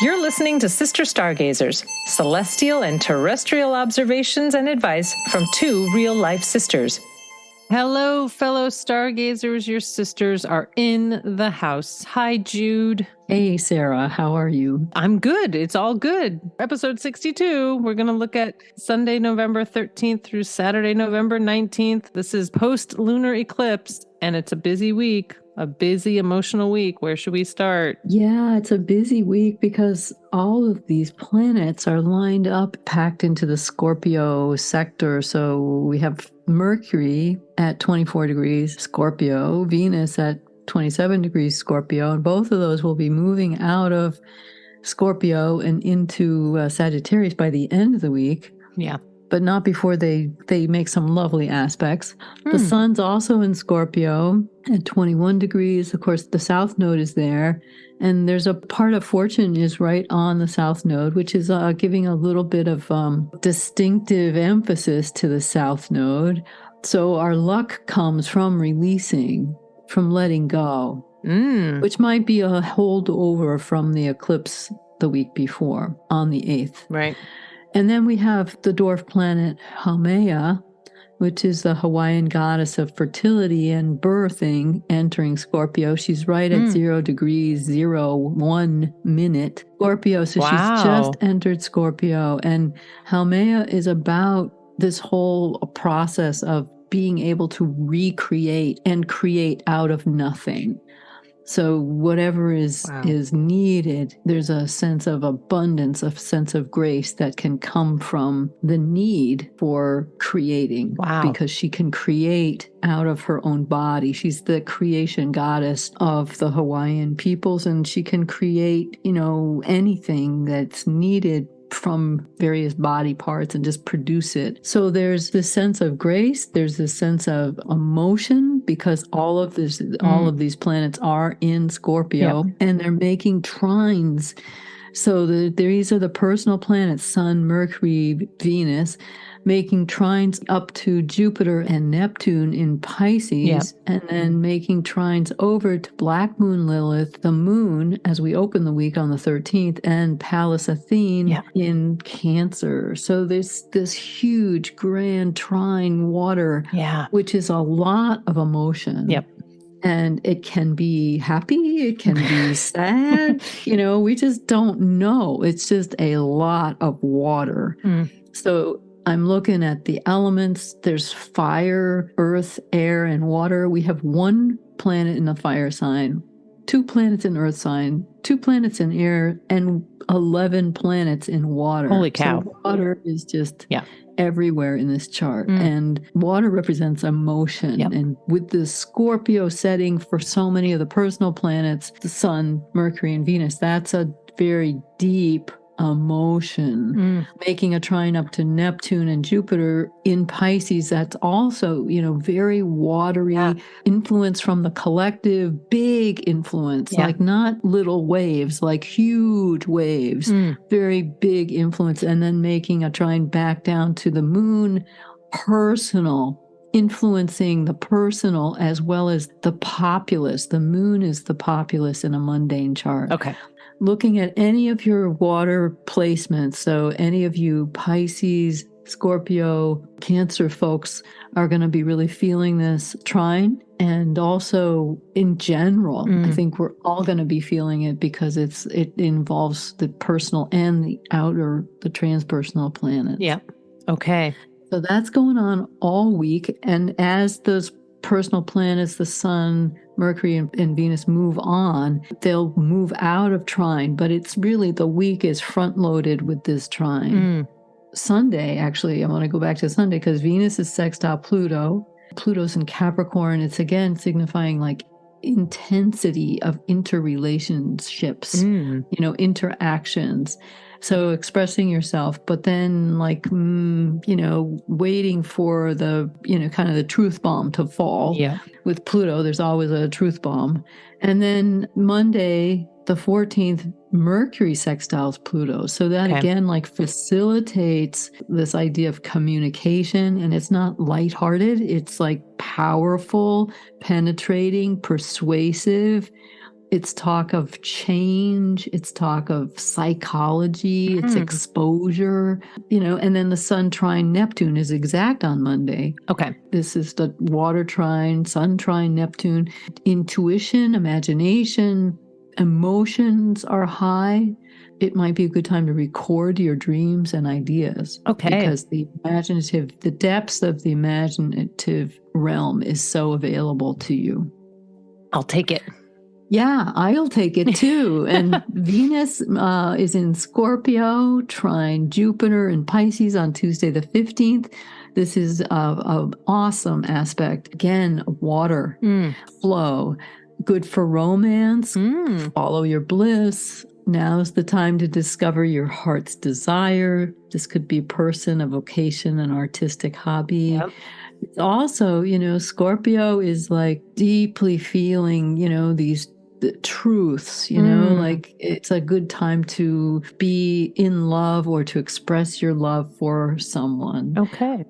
You're listening to Sister Stargazers, celestial and terrestrial observations and advice from two real-life sisters. Hello, fellow stargazers. Your sisters are in the house. Hi, Jude. Hey, Sarah. How are you? I'm good. It's all good. Episode 62. We're going to look at Sunday, November 13th through Saturday, November 19th. This is post-lunar eclipse, and it's a busy week. A busy emotional week. Where should we start? Yeah, it's a busy week because all of these planets are lined up, packed into the Scorpio sector. So we have Mercury at 24 degrees Scorpio, Venus at 27 degrees Scorpio, and both of those will be moving out of Scorpio and into Sagittarius by the end of the week. Yeah. But not before they make some lovely aspects. The sun's also in Scorpio at 21 degrees. Of course, the south node is there. And there's a part of fortune is right on the south node, which is giving a little bit of distinctive emphasis to the south node. So our luck comes from releasing, from letting go, which might be a holdover from the eclipse the week before on the 8th. Right. And then we have the dwarf planet Haumea, which is the Hawaiian goddess of fertility and birthing, entering Scorpio. She's right at 0 degrees, 1 minute. Scorpio, so she's just entered Scorpio. And Haumea is about this whole process of being able to recreate and create out of nothing. So whatever is needed, there's a sense of abundance, a sense of grace that can come from the need for creating. Because she can create out of her own body. She's the creation goddess of the Hawaiian peoples, and she can create, anything that's needed from various body parts and just produce it. So there's this sense of grace, there's this sense of emotion, because all of these planets are in Scorpio, and they're making trines. So these are the personal planets, Sun, Mercury, Venus, making trines up to Jupiter and Neptune in Pisces, and then making trines over to Black Moon Lilith, the moon, as we open the week on the 13th, and Pallas Athene in Cancer. So there's this huge, grand trine water, which is a lot of emotion. And it can be happy, it can be sad, we just don't know. It's just a lot of water. So I'm looking at the elements. There's fire, earth, air, and water. We have one planet in the fire sign, 2 planets in earth sign, 2 planets in air, and 11 planets in water. Holy cow. So water is just everywhere in this chart. And water represents emotion. And with the Scorpio setting for so many of the personal planets, the Sun, Mercury, and Venus, that's a very deep emotion. Making a trine up to Neptune and Jupiter in Pisces, that's also, very watery influence from the collective, big influence, like not little waves, like huge waves, very big influence. And then making a trine back down to the moon, personal, influencing the personal as well as the populace. The moon is the populace in a mundane chart. Okay. Looking at any of your water placements, so any of you Pisces, Scorpio, Cancer folks are going to be really feeling this trine. And also in general, I think we're all going to be feeling it because it involves the personal and the outer, the transpersonal planets. Yeah. Okay. So that's going on all week. And as those personal planets, the Sun, Mercury, and Venus move on, they'll move out of trine, but it's really the week is front-loaded with this trine. Sunday, actually, I want to go back to Sunday because Venus is sextile Pluto. Pluto's in Capricorn. It's again signifying like intensity of interrelationships, interactions. So expressing yourself, but then like, waiting for the, kind of the truth bomb to fall. With Pluto, there's always a truth bomb. And then Monday, the 14th, Mercury sextiles Pluto. So that again, like facilitates this idea of communication, and it's not lighthearted. It's like powerful, penetrating, persuasive, It's talk of change. It's talk of psychology. It's exposure, and then the Sun trine Neptune is exact on Monday. Okay. This is the water trine, Sun trine Neptune. Intuition, imagination, emotions are high. It might be a good time to record your dreams and ideas. Okay. Because the depths of the imaginative realm is so available to you. I'll take it. Yeah, I'll take it too. And Venus is in Scorpio, trine Jupiter in Pisces on Tuesday the 15th. This is an awesome aspect. Again, water, flow, good for romance, follow your bliss. Now's the time to discover your heart's desire. This could be a person, a vocation, an artistic hobby. Yep. It's also, Scorpio is like deeply feeling, the truths, like it's a good time to be in love or to express your love for someone. Okay.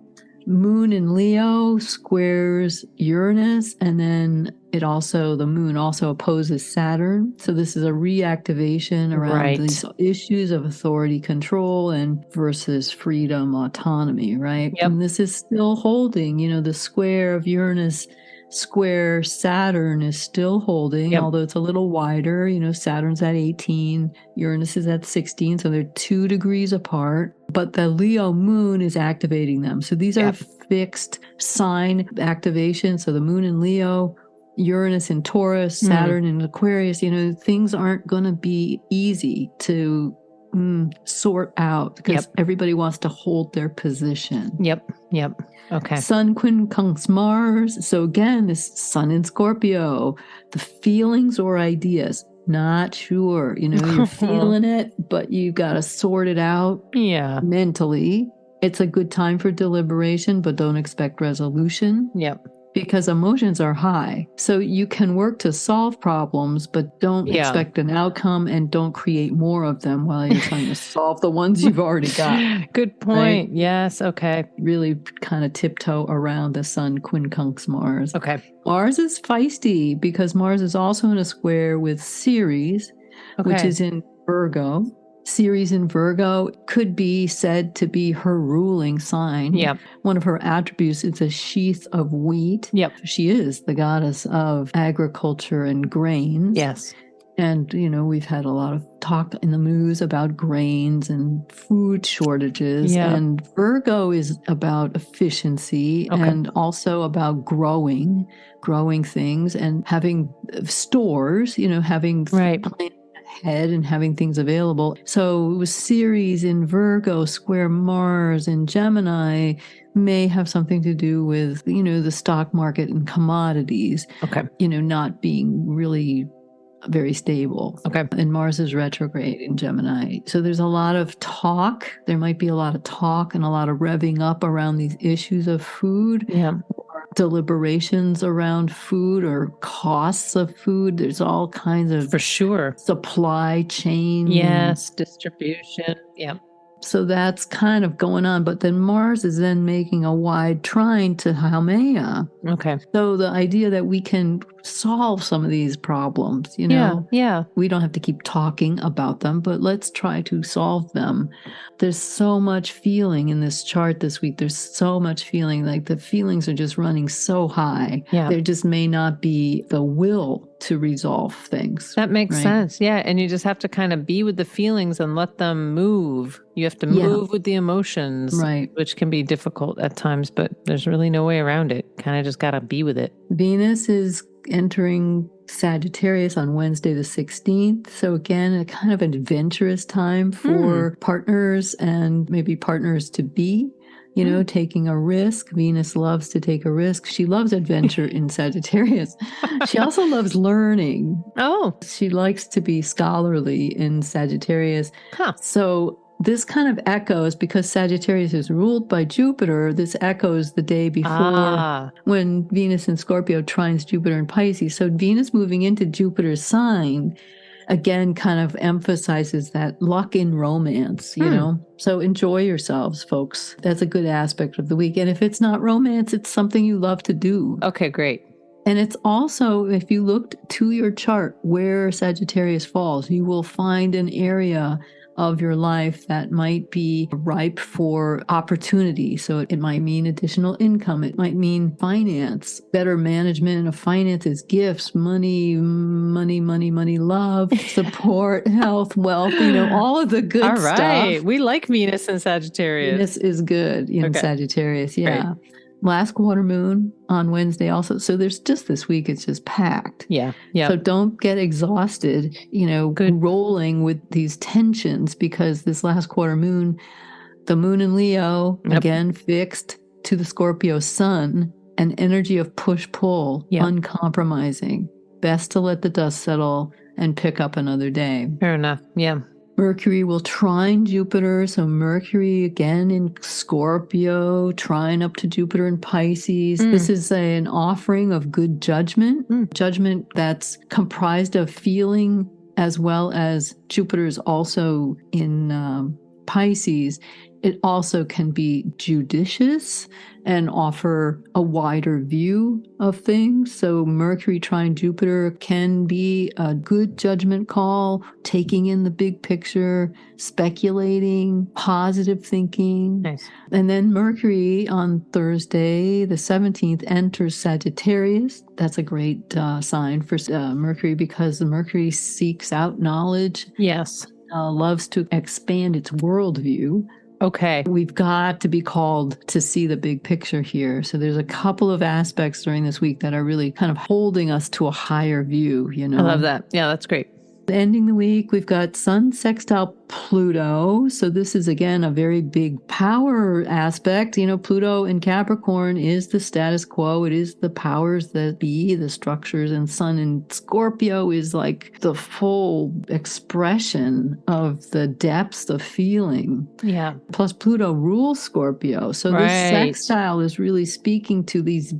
Moon in Leo squares Uranus, and then the moon also opposes Saturn. So this is a reactivation around these issues of authority, control, and versus freedom, autonomy, right? Yep. And this is still holding, the square of Uranus square Saturn is still holding, although it's a little wider. Saturn's at 18, Uranus is at 16, so they're 2 degrees apart. But the Leo moon is activating them. So these are fixed sign activations. So the moon in Leo, Uranus in Taurus, Saturn in Aquarius, things aren't going to be easy to sort out because everybody wants to hold their position. Yep. Okay. Sun quincunx Mars. So again, this Sun in Scorpio, the feelings or ideas, not sure. You're feeling it, but you got to sort it out mentally. It's a good time for deliberation, but don't expect resolution. Yep. Because emotions are high. So you can work to solve problems, but don't expect an outcome and don't create more of them while you're trying to solve the ones you've already got. Good point. Right? Yes. Okay. Really kind of tiptoe around the Sun quincunx Mars. Okay. Mars is feisty because Mars is also in a square with Ceres, which is in Virgo. Ceres in Virgo could be said to be her ruling sign. Yep. One of her attributes is a sheath of wheat. Yep. She is the goddess of agriculture and grains. Yes. And, we've had a lot of talk in the news about grains and food shortages. Yep. And Virgo is about efficiency and also about growing things and having stores, having plants ahead and having things available. So it was Ceres in Virgo, square Mars in Gemini may have something to do with, the stock market and commodities. Okay. Not being really very stable. Okay. And Mars is retrograde in Gemini. So there's a lot of talk. There might be a lot of talk and a lot of revving up around these issues of food. Yeah. Deliberations around food or costs of food. There's all kinds of supply chain. Yes, distribution. Yeah. So that's kind of going on. But then Mars is then making a wide trine to Haumea. Okay. So the idea that we can solve some of these problems, we don't have to keep talking about them, but let's try to solve them. There's so much feeling in this chart this week. There's so much feeling, like the feelings are just running so high. Yeah. There just may not be the will to resolve things. That makes sense. Yeah. And you just have to kind of be with the feelings and let them move. You have to move with the emotions, which can be difficult at times, but there's really no way around it. Kind of just got to be with it. Venus is entering Sagittarius on Wednesday the 16th. So again, a kind of adventurous time for partners and maybe partners to be, taking a risk. Venus loves to take a risk. She loves adventure in Sagittarius. She also loves learning. Oh. She likes to be scholarly in Sagittarius. Huh. So this kind of echoes, because Sagittarius is ruled by Jupiter, this echoes the day before when Venus in Scorpio trines Jupiter in Pisces. So Venus moving into Jupiter's sign, again, kind of emphasizes that luck in romance, So enjoy yourselves, folks. That's a good aspect of the week. And if it's not romance, it's something you love to do. Okay, great. And it's also, if you looked to your chart where Sagittarius falls, you will find an area of your life that might be ripe for opportunity. So it might mean additional income. It might mean finance, better management of finances, gifts, money, love, support, health, wealth, all of the good All right. stuff. We like Venus and Sagittarius. Venus is good in Sagittarius. Yeah. Great. Last quarter moon on Wednesday also. So there's just this week, it's just packed. Yeah. Yeah. So don't get exhausted, rolling with these tensions, because this last quarter moon, the moon in Leo, again, fixed to the Scorpio sun, an energy of push-pull, uncompromising. Best to let the dust settle and pick up another day. Fair enough. Yeah. Mercury will trine Jupiter. So Mercury again in Scorpio, trine up to Jupiter in Pisces. This is an offering of good judgment, judgment that's comprised of feeling, as well as Jupiter's also in Pisces. It also can be judicious and offer a wider view of things. So Mercury trine Jupiter can be a good judgment call, taking in the big picture, speculating, positive thinking. Nice. And then Mercury on Thursday, the 17th, enters Sagittarius. That's a great sign for Mercury, because the Mercury seeks out knowledge. Yes. Loves to expand its worldview. Okay. We've got to be called to see the big picture here. So there's a couple of aspects during this week that are really kind of holding us to a higher view, I love that. Yeah, that's great. Ending the week, we've got Sun sextile Pluto. So this is, again, a very big power aspect. Pluto in Capricorn is the status quo. It is the powers that be, the structures. And Sun in Scorpio is like the full expression of the depths of feeling. Yeah. Plus Pluto rules Scorpio. So this sextile is really speaking to these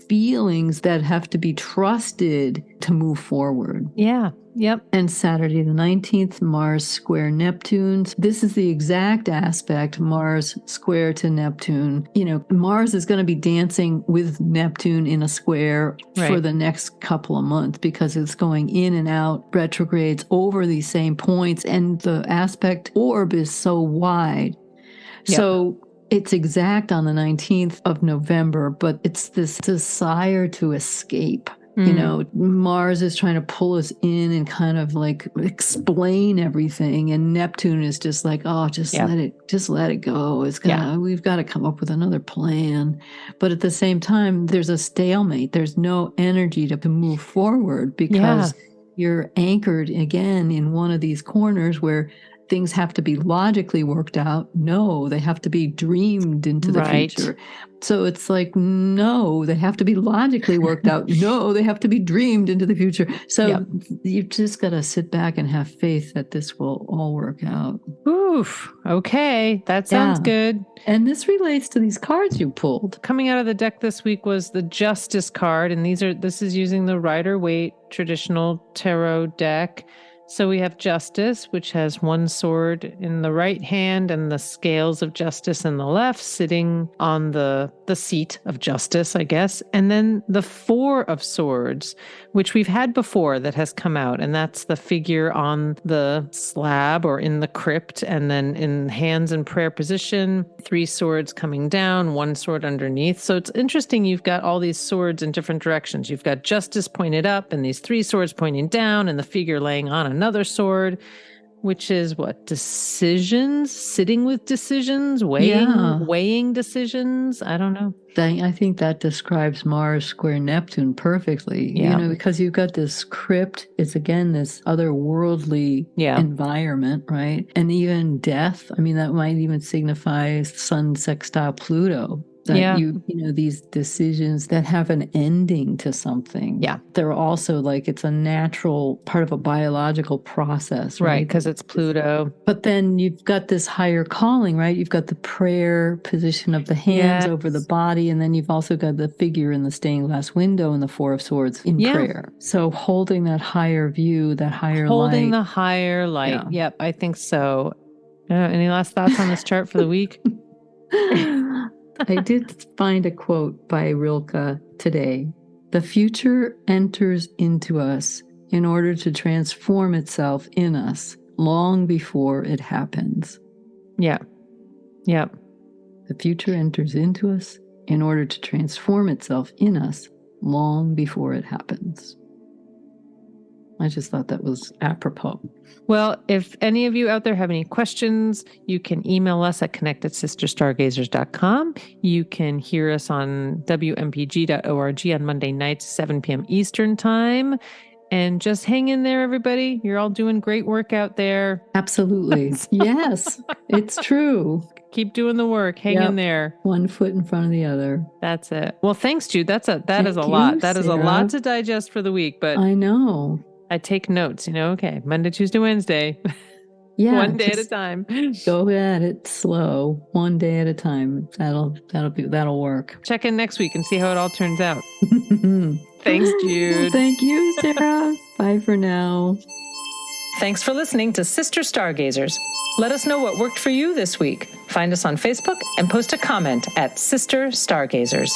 feelings that have to be trusted to move forward. Yeah. Yep. And Saturday the 19th, Mars square Neptune. This is the exact aspect, Mars square to Neptune. Mars is going to be dancing with Neptune in a square for the next couple of months, because it's going in and out, retrogrades over these same points. And the aspect orb is so wide. Yep. So it's exact on the 19th of November, but it's this desire to escape. Mars is trying to pull us in and kind of like explain everything. And Neptune is just like, just let it go. We've got to come up with another plan. But at the same time, there's a stalemate. There's no energy to move forward, because you're anchored again in one of these corners where things have to be logically worked out. No, they have to be dreamed into the future. So it's like, no, they have to be logically worked out. No, they have to be dreamed into the future. So you've just got to sit back and have faith that this will all work out. Oof. Okay. That sounds good. And this relates to these cards you pulled. Coming out of the deck this week was the Justice card. And this is using the Rider-Waite traditional tarot deck. So we have Justice, which has one sword in the right hand and the scales of justice in the left, sitting on the seat of justice, I guess. And then the Four of Swords, which we've had before, that has come out. And that's the figure on the slab or in the crypt. And then in hands in prayer position, 3 swords coming down, 1 sword underneath. So it's interesting. You've got all these swords in different directions. You've got justice pointed up and these 3 swords pointing down, and the figure laying on another sword, which is what? Decisions? Sitting with decisions? Weighing decisions? I don't know. I think that describes Mars square Neptune perfectly. Because you've got this crypt. It's, again, this otherworldly environment, right? And even death. I mean, that might even signify Sun sextile Pluto. That these decisions that have an ending to something. Yeah. They're also like, it's a natural part of a biological process, right? Right, because it's Pluto. But then you've got this higher calling, right? You've got the prayer position of the hands over the body, and then you've also got the figure in the stained glass window and the Four of Swords in prayer. So holding that higher view, that higher light. Holding the higher light. Yeah. Yep, I think so. Any last thoughts on this chart for the week? I did find a quote by Rilke today The future enters into us in order to transform itself in us long before it happens. Yeah. Yeah. The future enters into us in order to transform itself in us long before it happens. I just thought that was apropos. Well, if any of you out there have any questions, you can email us at connect@sisterstargazers.com. You can hear us on wmpg.org on Monday nights, 7 p.m. Eastern time. And just hang in there, everybody. You're all doing great work out there. Absolutely. Yes, it's true. Keep doing the work. Hang in there. One foot in front of the other. That's it. Well, thanks, Jude. That is a Thank lot. you, That is a Sarah. lot to digest for the week, but I know. I take notes, okay. Monday, Tuesday, Wednesday. Yeah. One day at a time. Go at it slow, one day at a time. That'll work. Check in next week and see how it all turns out. Thanks, Jude. Thank you, Sarah. Bye for now. Thanks for listening to Sister Stargazers. Let us know what worked for you this week. Find us on Facebook and post a comment at Sister Stargazers.